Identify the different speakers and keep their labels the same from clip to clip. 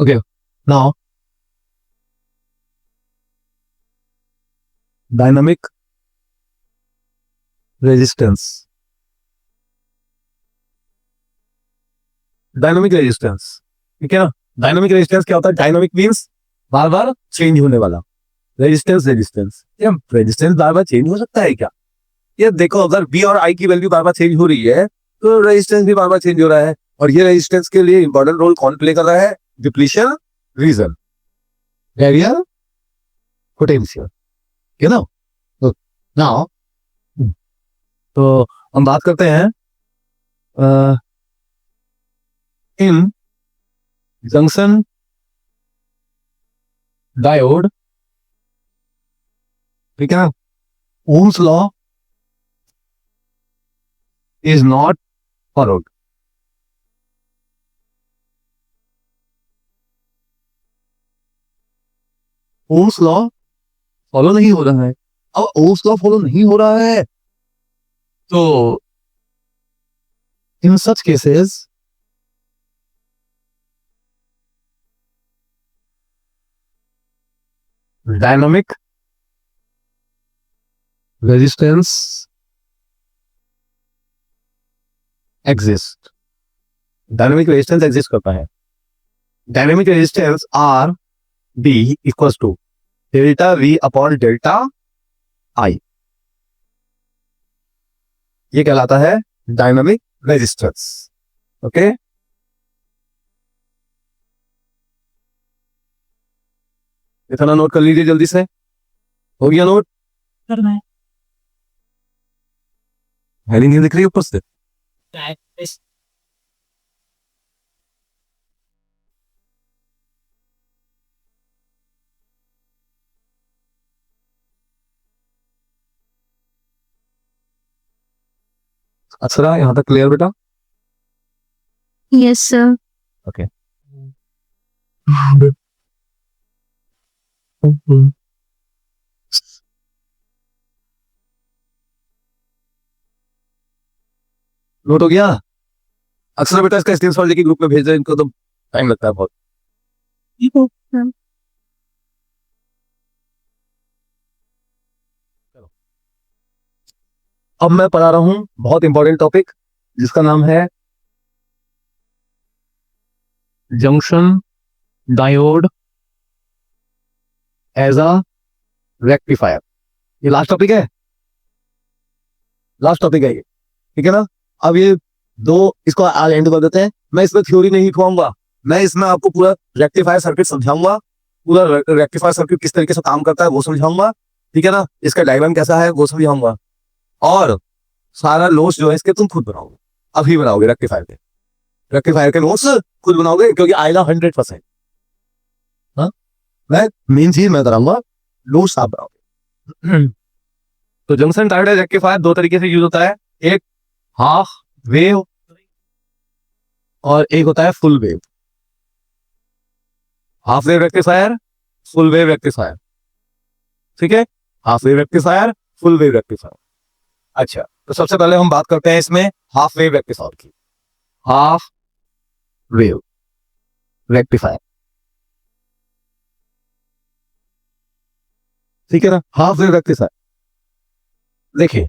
Speaker 1: Okay, now dynamic resistance. Dynamic resistance, ठीक है ना। डायनामिक रेजिस्टेंस क्या होता है? डायनामिक मींस बार बार चेंज होने वाला। रेजिस्टेंस रेजिस्टेंस या रेजिस्टेंस बार बार चेंज हो सकता है क्या? ये देखो, अगर बी और आई की वैल्यू बार बार चेंज हो रही है तो रेजिस्टेंस भी बार बार चेंज हो रहा है। और ये रेजिस्टेंस के लिए इंपॉर्टेंट रोल कौन प्ले कर रहा है? Depletion region, barrier, potential, you know. तो नाउ तो हम बात करते हैं इन जंक्शन डायोड, ठीक है ना। Ohm's law is not followed. Ohm's law follow नहीं हो रहा है। अब ओम्स लॉ फॉलो नहीं हो रहा है तो in such cases dynamic resistance exist. Dynamic resistance exist करता है। Dynamic resistance R D equals to delta V upon delta I. ये कहलाता है डायनामिक रेजिस्टेंस। ओके, इतना नोट कर लीजिए जल्दी से। हो गया नोट?
Speaker 2: करना है।
Speaker 1: हेडिंग नहीं दिख रही ऊपर से? अच्छा, यहाँ तक क्लियर बेटा?
Speaker 2: Yes sir.
Speaker 1: ओके। नोट हो गया? अक्सर बेटा इसका स्क्रीनशॉट लेके ग्रुप में भेज दे, इनको तो टाइम लगता है बहुत। अब मैं पढ़ा रहा हूं बहुत इंपॉर्टेंट टॉपिक जिसका नाम है junction diode as a rectifier. ये लास्ट टॉपिक है, लास्ट टॉपिक है ये, ठीक है ना। अब ये दो इसको आज एंड कर देते हैं। मैं इसमें थ्योरी नहीं खुआऊंगा, मैं इसमें आपको पूरा रेक्टिफायर सर्किट समझाऊंगा, पूरा रेक्टिफायर सर्किट किस तरीके से काम करता है वो समझाऊंगा, ठीक है ना। इसका डायग्राम कैसा है वो समझाऊंगा, और सारा नोट्स जो है इसके तुम खुद बनाओगे, अभी बनाओगे रेक्टिफायर के, रेक्टिफायर के नोट्स खुद बनाओगे क्योंकि आएगा 100%। हाँ, मैं मेन चीज मैं कराऊंगा, नोट्स आप बनाओगे। तो जंक्शन डायोड रेक्टिफायर दो तरीके से यूज होता है, एक हाफ वेव और एक होता है full wave. Half wave rectifier, full wave rectifier, ठीक है। Half wave rectifier, full wave rectifier. अच्छा, तो सबसे पहले हम बात करते हैं इसमें हाफ वेव रेक्टिफायर की। हाफ वेव रेक्टिफायर, ठीक है ना। हाफ वेव रेक्टिफायर देखिए,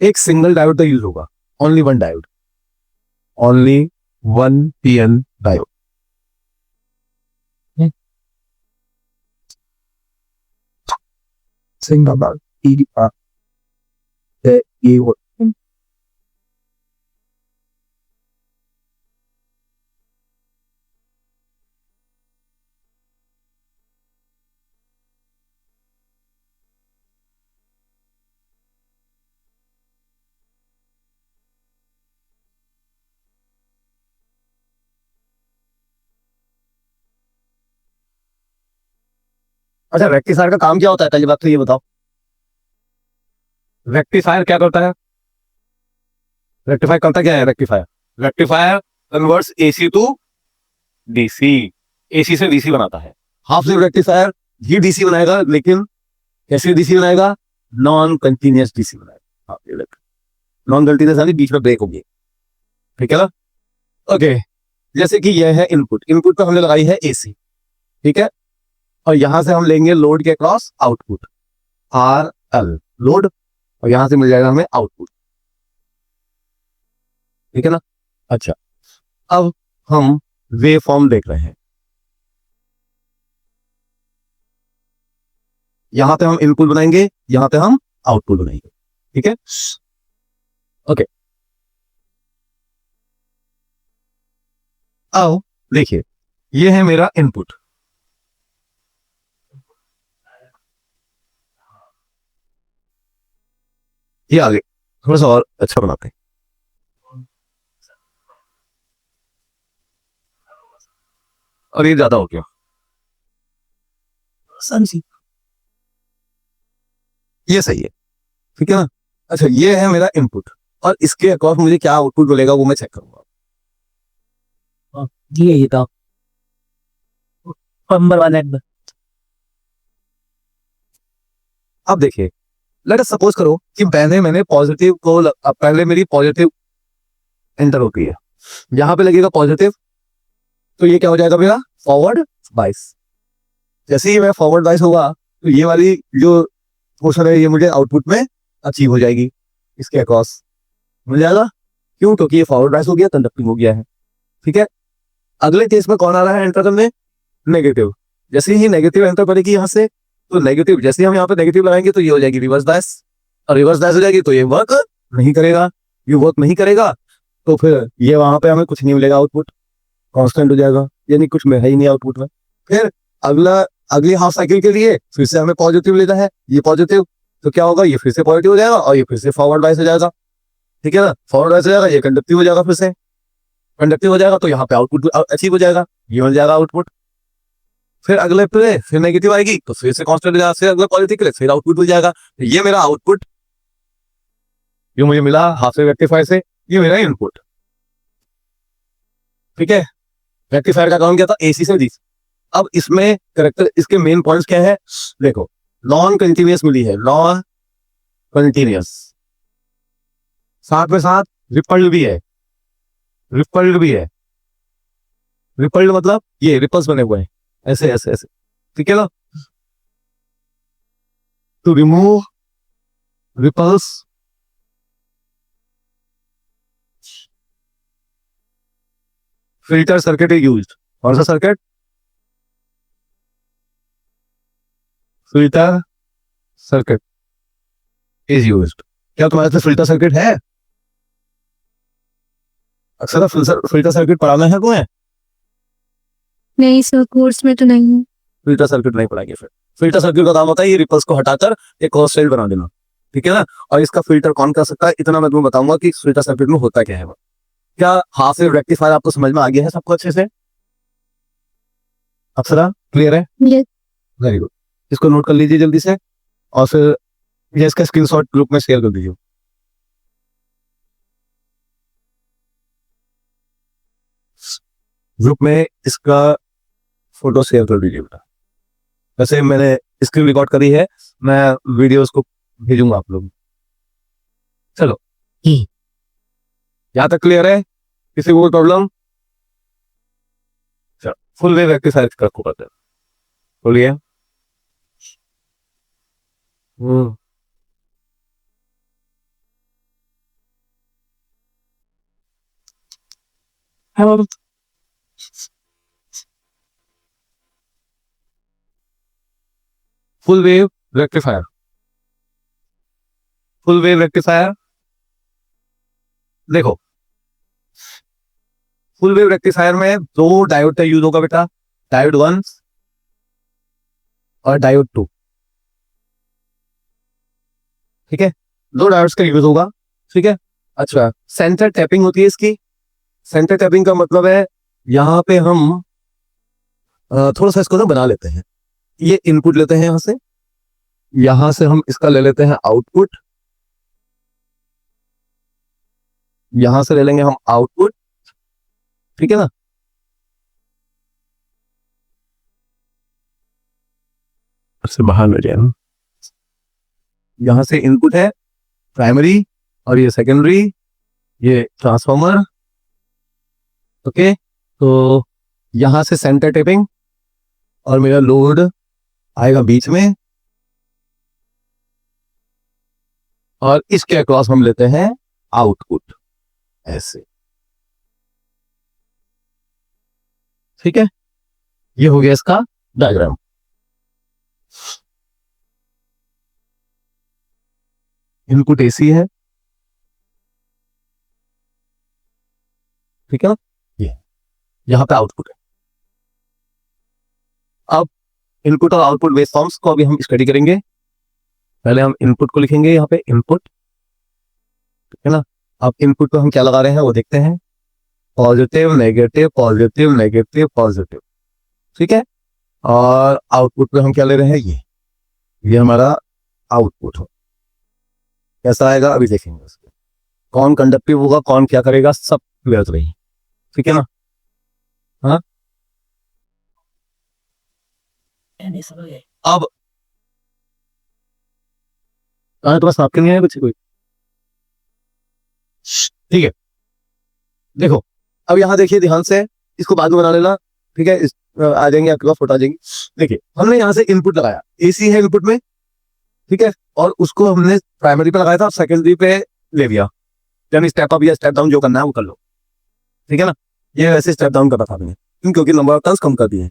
Speaker 1: एक सिंगल डायोड का यूज होगा, only one diode, only one PN diode. Single diode अच्छा, रेक्टिफायर का काम क्या होता है पहली बात तो ये बताओ। रेक्टिफायर क्या करता है? रेक्टिफायर करता क्या है? Rectifier rectifier converts AC to DC, AC से डीसी बनाता है। हाफ वेव रेक्टिफायर ही डीसी बनाएगा, लेकिन कैसे डीसी बनाएगा? नॉन कंटिन्यूअस डीसी बनाएगा। नॉन कंटिन्यूअस यानी बीच में ब्रेक होगी, ठीक है ना। ओके, जैसे कि यह है इनपुट, इनपुट पे हमने लगाई है एसी, ठीक है, और यहां से हम लेंगे लोड के cross output R L load, और यहां से मिल जाएगा हमें आउटपुट, ठीक है ना। अच्छा, अब हम वेव फॉर्म देख रहे हैं, यहां पे हम इनपुट बनाएंगे, यहां पे हम आउटपुट बनाएंगे, ठीक है। ओके, अब देखिए ये है मेरा इनपुट, ये आगे थोड़ा सा और अच्छा बनाते हैं, और ये ज्यादा हो गया, समझी, ये सही है, ठीक है ना। अच्छा, ये है मेरा इनपुट, और इसके अकॉर्ड मुझे क्या आउटपुट मिलेगा वो मैं चेक करूंगा।
Speaker 3: ये था नंबर 1 एंड
Speaker 1: अब देखिए, लेट अस सपोज करो कि मैंने पॉजिटिव को पहले मेरी पॉजिटिव एंटर होती है, यहां पे लगेगा पॉजिटिव, तो ये क्या हो जाएगा मेरा फॉरवर्ड बाइस। जैसे ही मैं फॉरवर्ड बाइस होगा तो ये वाली जो पोर्शन है ये मुझे आउटपुट में अचीव हो जाएगी, इसके अक्रॉस मिल जाएगा, क्यों, क्योंकि ये फॉरवर्ड बाइस हो गया, कंडक्टिंग हो गया है, ठीक है। अगले केस में कौन आ रहा है एंटर करने, नेगेटिव, जैसे ही नेगेटिव एंटर करेगी यहाँ से, तो नेगेटिव जैसे ही हम यहाँ पे नेगेटिव लगाएंगे तो ये हो जाएगी रिवर्स बायस, और रिवर्स बायस हो जाएगी तो ये वर्क नहीं करेगा, ये वर्क नहीं करेगा, तो फिर ये वहां पे हमें कुछ नहीं मिलेगा, आउटपुट कांस्टेंट हो जाएगा, यानी कुछ में है ही नहीं आउटपुट में। फिर अगली हाफ साइकिल के लिए फिर से हमें पॉजिटिव लेना है, ये पॉजिटिव, तो क्या होगा, ये फिर से पॉजिटिव हो जाएगा, और ये फिर से फॉरवर्ड बायस हो जाएगा, ठीक है ना, फॉरवर्ड बायस हो जाएगा, ये कंडक्टिव हो जाएगा, फिर से कंडक्टिव हो जाएगा, तो यहाँ पे आउटपुट अचीव हो जाएगा, ये मिल जाएगा आउटपुट। फिर अगले पे फिर नेगेटिव आएगी तो फिर से कांस्टेंट हो जाएगा, फिर अगले पॉजिटिव के लिए फिर आउटपुट मिल जाएगा, तो ये मेरा आउटपुट, ये मुझे मिला हाफ वेव रेक्टिफायर से, ये मेरा इनपुट, ठीक है। रेक्टिफायर का काम क्या था, एसी से डीसी। अब इसमें करेक्टर, इसके मेन पॉइंट्स क्या है, देखो, नॉन कंटिन्यूअस मिली है, नॉन कंटिन्यूअस, साथ में साथ रिपल्ड भी है, रिपल्ड भी है, रिपल्ड मतलब ये रिपल्स बने हुए हैं, ऐसे ऐसे ऐसे, ठीक है ना। To remove ripples filter circuit is used, कौन सा circuit, filter circuit is used. क्या तुम्हारे पास फिल्टर सर्किट है, अक्सर फिल्टर सर्किट पढ़ाना है तुम्हें,
Speaker 2: नहीं सर, कोर्स में तो नहीं है।
Speaker 1: फिल्टर सर्किट नहीं पढ़ाएंगे। फिर फिल्टर सर्किट का काम होता है ये रिपल्स को हटाकर एक क्रॉस सेल बना देना, ठीक है ना, और इसका फिल्टर कौन कर सकता है, इतना मैं तुम्हें बताऊंगा कि फिल्टर सर्किट में होता क्या है। क्या हाफ वेव रेक्टिफायर आपको समझ में आ गया है सबको अच्छे से, अप्सरा क्लियर है,
Speaker 2: ये
Speaker 1: वेरी गुड, इसको नोट कर लीजिए जल्दी से, और फिर ये इसका स्क्रीनशॉट ग्रुप में शेयर कर दीजिए। ग्रुप में इसका फोटो शेयर कर दीजिए बेटा, वैसे मैंने स्क्रीन रिकॉर्ड करी है, मैं वीडियोस को भेजूंगा आप लोग। चलो, यहां तक क्लियर है, किसी को कोई प्रॉब्लम, चलो फुल वेव रेक्टिफायर को करते हैं, बोलिए। Full wave rectifier, full wave rectifier, देखो फुल वेव रेक्टिफायर में दो डायोड का यूज होगा बेटा, डायोड 1 और डायोड 2, ठीक है, दो डायोड्स का यूज होगा, ठीक है। अच्छा, सेंटर टैपिंग होती है इसकी, सेंटर टैपिंग का मतलब है यहाँ पे हम थोड़ा सा इसको ना बना लेते हैं, ये इनपुट लेते हैं यहां से हम इसका ले लेते हैं आउटपुट, यहां से ले लेंगे हम आउटपुट, ठीक है ना। से बाहर ले जाए, यहां से इनपुट है प्राइमरी, और ये सेकेंडरी, ये ट्रांसफार्मर, ओके, तो यहां से सेंटर टेपिंग और मेरा लोड आएगा बीच में, और इसके अक्रॉस हम लेते हैं आउटपुट ऐसे। ठीक है, ये हो गया इसका डायग्राम। इनपुट एसी है, ठीक है ना, ये यहां पे आउटपुट है। अब इनपुट और आउटपुट वेवफॉर्म्स को अभी हम स्टडी करेंगे। पहले हम इनपुट को लिखेंगे यहाँ पे इनपुट, ठीक है ना। अब इनपुट पे हम क्या लगा रहे हैं वो देखते हैं, positive negative positive negative positive, ठीक है। और आउटपुट पे हम क्या ले रहे हैं, ये हमारा आउटपुट हो। कैसा आएगा अभी देखेंगे उसको, कौन कंडक्टिव होगा, कौन क्या करेगा, सब क्लियर रही, ठीक है ना। हाँ, अब तुम्हारा साफ करनी है बच्चे कोई, ठीक है। देखो अब यहाँ देखिए ध्यान से, इसको बाद में बना लेना, ठीक है। आ जाएंगे आपके पास फोटो आ जाएंगी। देखिए हमने यहाँ से इनपुट लगाया, एसी है इनपुट में, ठीक है, और उसको हमने प्राइमरी पे लगाया था, सेकेंडरी पे ले लिया, यानी स्टेप अप या स्टेप डाउन जो करना है वो कर लो, ठीक है ना। ये वैसे स्टेप डाउन कर रहा था मैंने, क्योंकि नंबर ऑफ टर्न्स कम कर दिए हैं,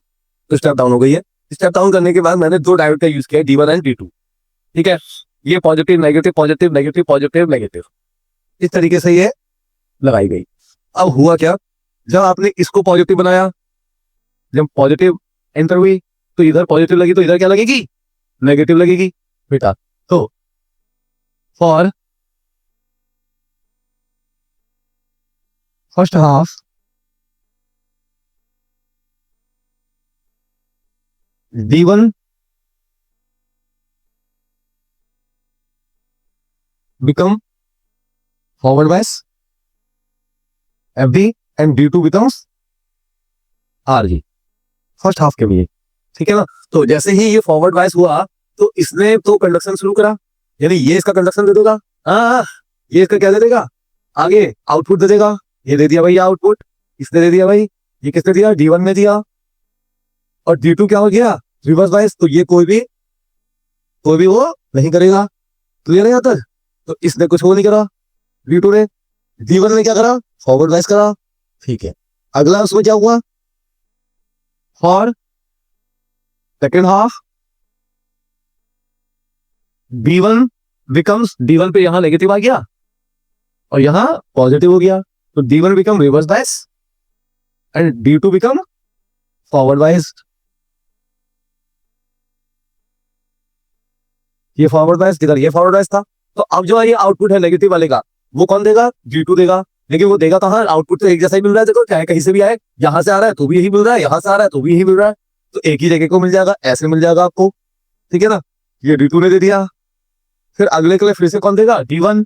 Speaker 1: तो स्टेप डाउन हो गई है। स्टेप डाउन करने के बाद मैंने दो डायोड का यूज किया, D1 एंड D2, ठीक है। ये positive negative positive negative positive negative, इस तरीके से ये लगाई गई। अब हुआ क्या, जब आपने इसको पॉजिटिव बनाया, जब पॉजिटिव एंटर हुई तो इधर पॉजिटिव लगी, तो इधर क्या लगेगी, नेगेटिव लगेगी बेटा। तो for first half D1 become forward bias FD and D2 becomes RG, first half के लिए, ठीक है ना। तो जैसे ही ये फॉरवर्ड बायस हुआ तो इसने तो कंडक्शन शुरू करा, यानी ये इसका कंडक्शन दे देगा, हाँ ये इसका क्या दे देगा, आगे आउटपुट दे देगा। ये दे दिया भाई आउटपुट, इसने दे दिया भाई, ये किसने दिया, D1 ने दिया। और D2 क्या हो गया, रिवर्स बायस, तो ये कोई भी वो नहीं करेगा, क्लियर है यहाँ तक। तो इसने कुछ वो नहीं करा D2 ने, D1 ने क्या करा, फॉरवर्ड बायस करा, ठीक है। अगला उसमें क्या हुआ, for second half D1 becomes, D1 पे यहां नेगेटिव आ गया और यहां पॉजिटिव हो गया, तो D1 become reverse bias and D2 become forward bias. ये फॉरवर्ड बायस किधर, ये फॉरवर्ड बायस था। तो अब जो ये आउटपुट है नेगेटिव वाले का, वो कौन देगा, D2 देगा। लेकिन वो देगा कहां, आउटपुट तो एक जैसा ही मिल रहा है, देखो चाहे कहीं से भी आए, यहां से आ रहा है तो भी यही मिल रहा है, यहां से आ रहा है तो भी यही मिल रहा है, तो एक ही जगह को मिल जाएगा, ऐसे मिल जाएगा आपको, ठीक है ना। ये D2 ने दे दिया, फिर अगले के लिए फिर से कौन देगा, D1,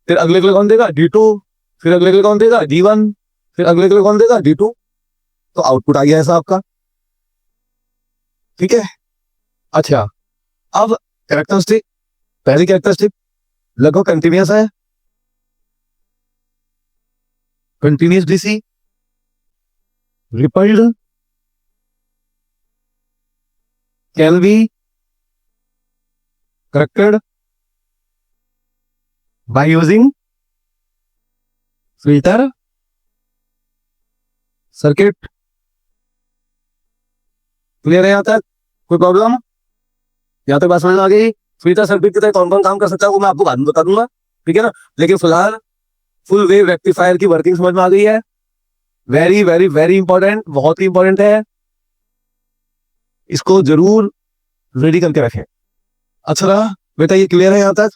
Speaker 1: फिर अगले के लिए कौन देगा, D2, फिर अगले के लिए कौन देगा, D1, फिर अगले के लिए कौन देगा, D2। तो आउटपुट आ गया ऐसा आपका, ठीक है। अच्छा, अब कैरेक्टरिस्टिक, पहली कैरेक्टरिस्टिक लगभग कंटिन्यूअस है, continuous DC, rippled, can be corrected by using filter circuit. Clear है यहाँ तक, कोई प्रॉब्लम, यहाँ तक बात समझ में आ गई। फिल्टर सर्किट की तरह कौन कौन काम कर सकता है वो मैं आपको बाद में बता दूंगा, ठीक है ना। लेकिन फिलहाल फुल वेव रेक्टिफायर की वर्किंग समझ में आ गई है। वेरी वेरी वेरी इंपॉर्टेंट, बहुत ही इंपॉर्टेंट है, इसको जरूर रेडी करके रखें। अच्छा रहा बेटा, ये क्लियर है यहाँ तक।